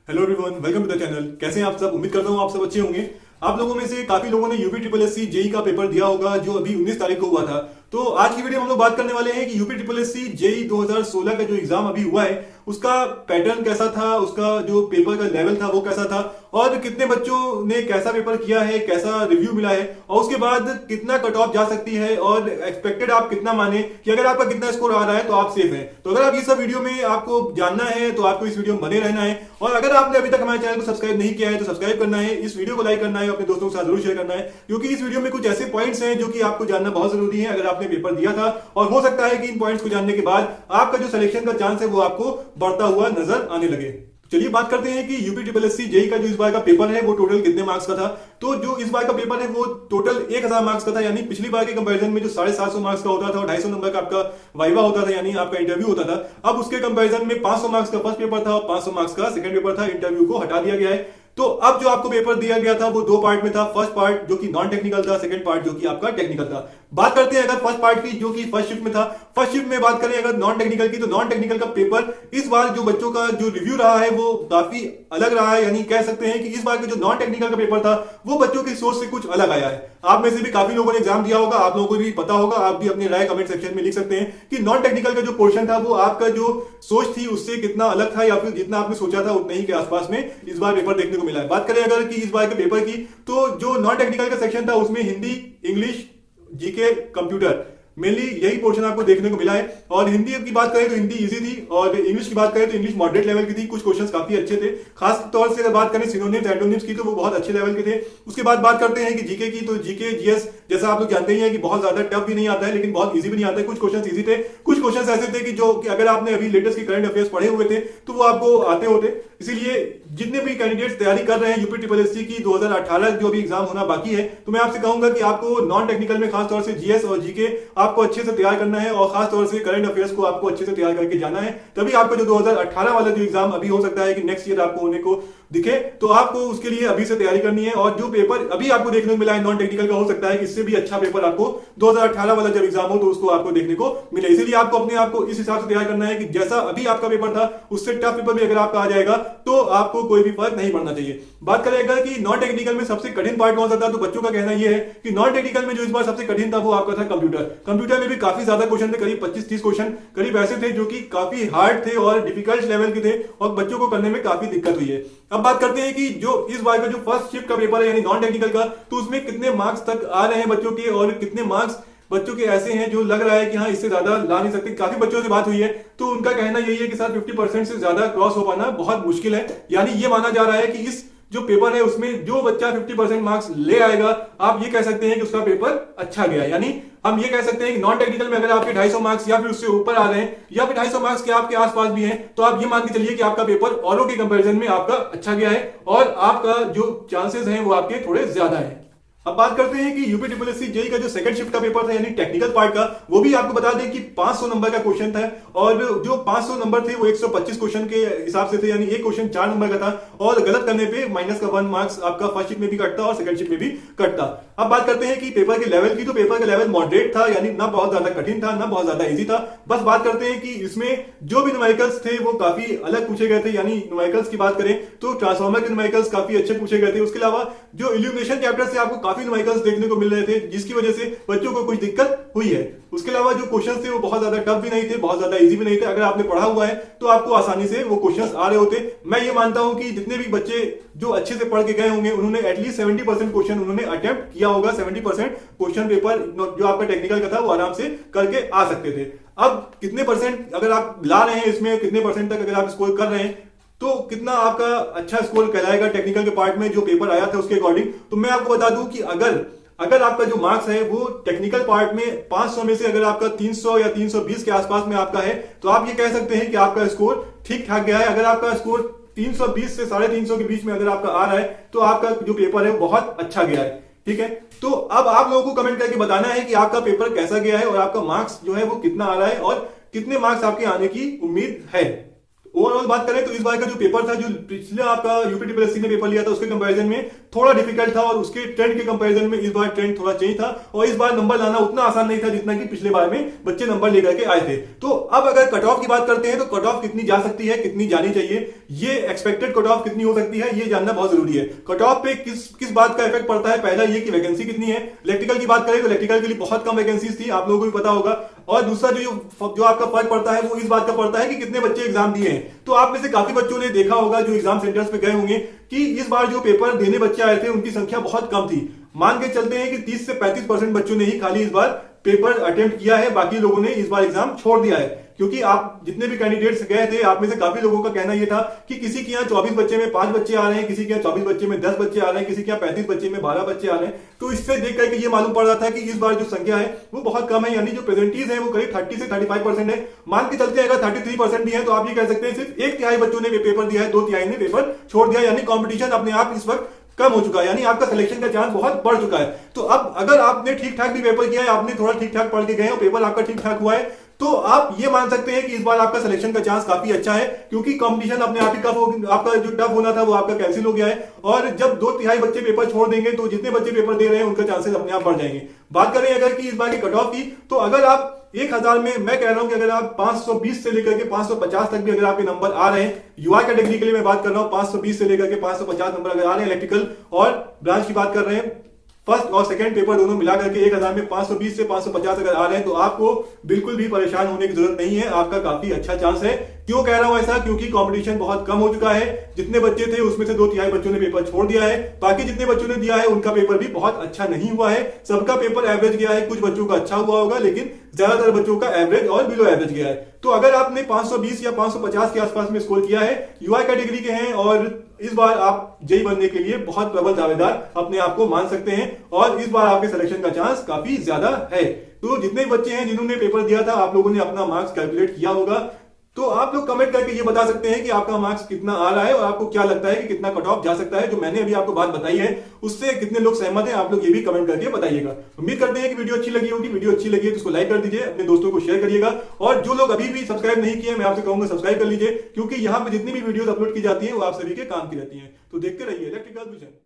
Hello everyone, welcome to the channel. कैसे हैं आप सब? उम्मीद करता हूं आप सब अच्छे होंगे। आप लोगों में से काफी लोगों ने यूपी ट्रिपल एससी जेई का पेपर दिया होगा जो अभी 19 तारीख को हुआ था। तो आज की वीडियो में हम लोग बात करने वाले हैं कि यूपी ट्रिपल एससी जेई 2016 का जो एग्जाम अभी हुआ है उसका पैटर्न कैसा था, उसका जो पेपर का लेवल था वो कैसा था, और कितने बच्चों ने कैसा पेपर किया है, कैसा रिव्यू मिला है, और उसके बाद कितना कट ऑफ जा सकती है, और एक्सपेक्टेड आप कितना माने कि अगर आपका कितना स्कोर आ रहा है तो आप सेफ है। तो अगर आप ये सब वीडियो में आपको जानना है तो आपको इस वीडियो में बने रहना है, और अगर आपने अभी तक हमारे चैनल को सब्सक्राइब नहीं किया है तो सब्सक्राइब करना है, इस वीडियो को लाइक करना है, अपने दोस्तों के साथ जरूर शेयर करना है, क्योंकि इस वीडियो में कुछ ऐसे पॉइंट्स हैं जो कि आपको जानना बहुत जरूरी है अगर आपने पेपर दिया था। और हो सकता है कि इन पॉइंट्स को जानने के बाद आपका जो सिलेक्शन का चांस है वो आपको बढ़ता हुआ नजर आने लगे। चलिए बात करते हैं कि यूपी ट्रिपल एससी जेई का जो इस बार का पेपर है वो टोटल कितने मार्क्स का था। तो जो इस बार का पेपर है वो टोटल 1000 मार्क्स का था, यानी पिछली बार के कंपैरिजन में जो 750 मार्क्स का होता था और 250 नंबर का आपका वाइवा होता था, यानी आपका इंटरव्यू होता था, अब उसके कंपैरिजन में 500 मार्क्स का फर्स्ट पेपर था और 500 मार्क्स का सेकंड पेपर था। इंटरव्यू को हटा दिया गया है। तो अब जो आपको पेपर दिया गया था वो दो पार्ट में था। फर्स्ट पार्ट जो कि नॉन टेक्निकल था, सेकंड पार्ट जो कि आपका टेक्निकल था। बात करते हैं अगर फर्स्ट पार्ट की जो कि फर्स्ट शिफ्ट में था। फर्स्ट शिफ्ट में बात करें अगर नॉन टेक्निकल की, तो नॉन टेक्निकल का पेपर इस बार जो बच्चों का जो रिव्यू रहा है वो काफी अलग रहा है, यानी कह सकते हैं कि इस बार का जो नॉन टेक्निकल का पेपर था वो बच्चों की सोच से कुछ अलग आया है। आप में से भी काफी लोगों ने एग्जाम दिया होगा, आप लोगों को भी पता होगा, आप भी अपनी राय कमेंट सेक्शन में लिख सकते हैं कि नॉन टेक्निकल का जो पोर्शन था वो आपका जो सोच थी उससे कितना अलग था, या फिर जितना आपने सोचा था उतने ही के आसपास में इस बार पेपर देखने को मिला है। बात करें अगर कि इस बार के पेपर की, तो जो नॉन टेक्निकल का सेक्शन था उसमें Hindi, English, GK, computer, mainly यही पोर्शन आपको देखने को मिला है। और हिंदी की बात करें तो हिंदी इजी थी, और इंग्लिश की बात करें तो इंग्लिश मॉडरेट लेवल की थी। कुछ क्वेश्चंस काफी अच्छे थे, खास तौर से अगर बात करें सिनोनिम्स एंटोनिम्स की तो वो बहुत अच्छे लेवल के थे। उसके बाद बात करते हैं कि जीके की, तो जीके जीएस जैसा आप लोग जानते ही हैं कि बहुत ज्यादा टफ भी नहीं आता है लेकिन बहुत इजी भी नहीं आता है। कुछ क्वेश्चन इजी थे, कुछ क्वेश्चन ऐसे थे कि जो कि अगर आपने अभी लेटेस्ट की करंट अफेयर्स पढ़े हुए थे तो वो आपको आते होते। इसीलिए जितने भी कैंडिडेट्स तैयारी कर रहे हैं यूपी ट्रिपल एससी की 2018 जो भी एग्जाम होना बाकी है, तो मैं आपसे कहूंगा कि आपको नॉन टेक्निकल में खास तौर से जीएस और जीके आपको अच्छे से तैयार करना है, और खास तौर से करंट अफेयर्स को आपको अच्छे से तैयार करके जाना है। तभी आपका जो 2018 वाला जो एग्जाम अभी हो सकता है कि नेक्स्ट ईयर आपको होने को दिखे, तो आपको उसके लिए अभी से तैयारी करनी है। और जो पेपर अभी आपको देखने को मिला है नॉन टेक्निकल का, हो सकता है कि इससे भी अच्छा पेपर आपको 2018 वाला जब एग्जाम हो तो उसको आपको देखने को मिले। इसीलिए आपको अपने आप को इस हिसाब से तैयार करना है कि जैसा अभी आपका पेपर था उससे टफ पेपर भी अगर आपका आ जाएगा तो आपको कोई भी फर्क नहीं पड़ना चाहिए। बात करें अगर कि नॉन टेक्निकल में सबसे कठिन पार्ट कौन सा था, तो बच्चों का कहना यह है कि नॉन टेक्निकल में जो इस बार सबसे कठिन था वो आपका था कंप्यूटर। कंप्यूटर में भी काफी ज्यादा क्वेश्चन थे, करीब 25-30 क्वेश्चन करीब ऐसे थे जो कि काफी हार्ड थे और डिफिकल्ट लेवल के थे, और बच्चों को करने में काफी दिक्कत हुई है। अब बात करते हैं कि जो इस बार का जो फर्स्ट शिफ्ट का पेपर है यानी नॉन टेक्निकल का, तो उसमें कितने मार्क्स तक आ रहे हैं बच्चों के, और कितने मार्क्स बच्चों के ऐसे हैं जो लग रहा है कि हाँ इससे ज्यादा ला नहीं सकते। काफी बच्चों से बात हुई है तो उनका कहना यही है कि सर 50% से ज्यादा क्रॉस हो पाना बहुत मुश्किल है। यानी ये माना जा रहा है कि इस जो पेपर है उसमें जो बच्चा 50% मार्क्स ले आएगा, आप ये कह सकते हैं कि उसका पेपर अच्छा गया। यानी हम ये कह सकते हैं कि नॉन टेक्निकल में अगर आपके 250 मार्क्स या फिर उससे ऊपर आ रहे हैं, या फिर 250 मार्क्स के आपके आसपास भी हैं, तो आप ये मान के चलिए कि आपका पेपर औरों के कंपैरिजन में आपका अच्छा गया है, और आपका जो चांसेस हैं वो आपके थोड़े ज्यादा है। अब बात करते हैं कि यूपी ट्रिपल एससी जेई का जो सेकंड शिफ्ट का पेपर था यानी टेक्निकल पार्ट का, वो भी आपको बता दें कि 500 नंबर का क्वेश्चन था, और जो 500 नंबर थे वो 125 क्वेश्चन के हिसाब से थे, यानी एक क्वेश्चन 4 नंबर का था, और गलत करने पे माइनस का 1 मार्क्स आपका फर्स्ट शिफ्ट में भी कटता और सेकंड शिफ्ट में भी कटता। अब बात करते हैं कि पेपर के लेवल की, तो पेपर का लेवल मॉडरेट था, यानी ना बहुत ज्यादा कठिन था ना बहुत ज्यादा इजी था। बस बात करते हैं कि इसमें जो भी न्यूमेरिकल्स थे वो काफी अलग पूछे गए थे, यानी न्यूमेरिकल्स की बात करें तो ट्रांसफॉर्मर के न्यूमेरिकल्स काफी अच्छे पूछे गए थे। उसके अलावा जो इल्यूमिनेशन चैप्टर से आपको काफी न्यूमेरिकल्स देखने को मिल रहे थे, जिसकी वजह से बच्चों को कुछ दिक्कत हुई है। उसके अलावा जो क्वेश्चंस थे वो बहुत ज्यादा टफ भी नहीं थे, बहुत ज्यादा इजी भी नहीं थे। अगर आपने पढ़ा हुआ है तो आपको आसानी से वो क्वेश्चंस आ रहे होते। मैं ये मानता हूं कि जितने भी बच्चे जो अच्छे से पढ़ के गए होंगे उन्होंने एटलीस्ट 70% क्वेश्चन उन्होंने अटेम्प्ट किया होगा। 70% क्वेश्चन पेपर जो आपका टेक्निकल का था वो आराम से करके आ सकते थे। अब कितने परसेंट अगर आप ला रहे हैं इसमें, कितने परसेंट तक अगर आप स्कोर कर रहे हैं, तो कितना आपका अच्छा स्कोर कहलाएगा टेक्निकल के पार्ट में जो पेपर आया था उसके अकॉर्डिंग। तो मैं आपको बता दूं कि अगर आपका जो मार्क्स है वो टेक्निकल पार्ट में 500 में से अगर आपका 300 या 320 के आसपास में आपका है, तो आप ये कह सकते हैं कि आपका स्कोर ठीक ठाक गया है। अगर आपका स्कोर 320 से 350 के बीच में अगर आपका आ रहा है तो आपका जो पेपर है बहुत अच्छा गया है। ठीक है, तो अब आप लोगों को कमेंट करके बताना है कि आपका पेपर कैसा गया है और आपका मार्क्स जो है वो कितना आ रहा है और कितने मार्क्स आपके आने की उम्मीद है। ओवरऑल बात करें तो इस बार का जो पेपर था, जो पिछले आपका यूपी ट्रिपल ने पेपर लिया था उसके कंपैरिजन में थोड़ा डिफिकल्ट था, और उसके ट्रेंड के कंपैरिजन में इस बार ट्रेंड थोड़ा चेंज था, और इस बार नंबर लाना उतना आसान नहीं था जितना कि पिछले बार में बच्चे नंबर लेकर के आए थे। तो अब अगर कट ऑफ की बात करते हैं तो कट ऑफ कितनी जा सकती है, कितनी जानी चाहिए, ये एक्सपेक्टेड कट ऑफ कितनी हो सकती है, ये जानना बहुत जरूरी है। कट ऑफ पे किस बात का इफेक्ट पड़ता है, पहला ये कि वैकेंसी कितनी है। इलेक्ट्रिकल की बात करें तो इलेक्ट्रिकल के लिए बहुत कम वैकेंसीज थी, आप लोगों को भी पता होगा। और दूसरा जो आपका फर्क पड़ता है वो इस बात का पड़ता है कि कितने बच्चे एग्जाम दिए हैं। तो आप में से काफी बच्चों ने देखा होगा जो एग्जाम सेंटर्स पे गए होंगे कि इस बार जो पेपर देने बच्चे आए थे उनकी संख्या बहुत कम थी। मान के चलते हैं कि 30 से 35% बच्चों ने ही खाली इस बार पेपर अटेम्प्ट किया है, बाकी लोगों ने इस बार एग्जाम छोड़ दिया है। क्योंकि आप जितने भी कैंडिडेट्स गए थे, आप में से काफी लोगों का कहना यह था कि किसी के यहाँ 24 बच्चे में 5 बच्चे आ रहे हैं, किसी के यहाँ 24 बच्चे में 10 बच्चे आ रहे हैं, किसी के यहाँ 35 बच्चे में 12 बच्चे आ रहे हैं। तो इससे देख करके ये मालूम पड़ रहा था कि इस बार जो संख्या है वो बहुत कम है, यानी जो प्रेजेंटीज है वो करीब 30 से 35% है। मान के चलते हैं अगर 33% भी है तो आप ये कह सकते हैं सिर्फ 1/3 बच्चों ने पेपर दिया है, 2/3 ने पेपर छोड़ दिया, यानी कॉम्पिटिशन अपने आप इस वक्त कम हो चुका है, यानी आपका सिलेक्शन का चांस बहुत बढ़ चुका है। तो अब अगर आपने ठीक ठाक भी पेपर किया है, आपने थोड़ा ठीक ठाक पढ़ के गए और पेपर आपका ठीक ठाक हुआ है, तो आप ये मान सकते हैं कि इस बार आपका सिलेक्शन का चांस काफी अच्छा है, क्योंकि कंपटीशन अपने आप ही आपका जो टफ होना था वो आपका कैंसिल हो गया है। और जब 2/3 बच्चे पेपर छोड़ देंगे तो जितने बच्चे पेपर दे रहे हैं उनका चांसेस अपने आप बढ़ जाएंगे। बात करें अगर कि इस बार की कट ऑफ की, तो अगर आप 1000 में, मैं कह रहा हूं कि अगर आप 520 से लेकर के 550 तक भी अगर आपके नंबर आ रहे हैं, यूआई कैटेगरी के लिए मैं बात कर रहा हूं, 520 से लेकर के 550 नंबर अगर आ रहे हैं, इलेक्ट्रिकल और ब्रांच की बात कर रहे हैं, फर्स्ट और सेकंड पेपर दोनों मिला करके 1000 में 520 से 550 अगर आ रहे हैं, तो आपको बिल्कुल भी परेशान होने की जरूरत नहीं है, आपका काफी अच्छा चांस है। क्यों कह रहा हूं ऐसा, क्योंकि कंपटीशन बहुत कम हो चुका है। जितने बच्चे थे उसमें से 2/3 बच्चों ने पेपर छोड़ दिया है, बाकी जितने बच्चों ने दिया है उनका पेपर भी बहुत अच्छा नहीं हुआ है। सबका पेपर एवरेज गया है, कुछ बच्चों का अच्छा हुआ होगा, लेकिन ज्यादातर बच्चों का एवरेज और बिलो एवरेज गया है। तो अगर आपने 520 या 550 के आसपास में स्कोर किया है, यूआई कैटेगरी के हैं और इस बार आप जेई बनने के लिए बहुत प्रबल दावेदार अपने आप को मान सकते हैं, और इस बार आपके सिलेक्शन का चांस काफी ज्यादा है। तो जितने बच्चे हैं जिन्होंने पेपर दिया था, आप लोगों ने अपना मार्क्स कैलकुलेट किया होगा, तो आप लोग कमेंट करके ये बता सकते हैं कि आपका मार्क्स कितना आ रहा है और आपको क्या लगता है कि कितना कट ऑफ जा सकता है। जो मैंने अभी आपको बात बताई है उससे कितने लोग सहमत हैं, आप लोग ये भी कमेंट करके बताइएगा। उम्मीद करते हैं कि वीडियो अच्छी लगी होगी। वीडियो अच्छी लगी है तो उसको लाइक कर दीजिए, अपने दोस्तों को शेयर करिएगा, और जो लोग अभी भी सब्सक्राइब नहीं किए, मैं आपसे कहूंगा सब्सक्राइब कर लीजिए, क्योंकि यहाँ पे जितनी भी वीडियोस अपलोड की जाती है वो आप सभी के काम की रहती है। तो देखते रहिए इलेक्ट्रिकल विजन।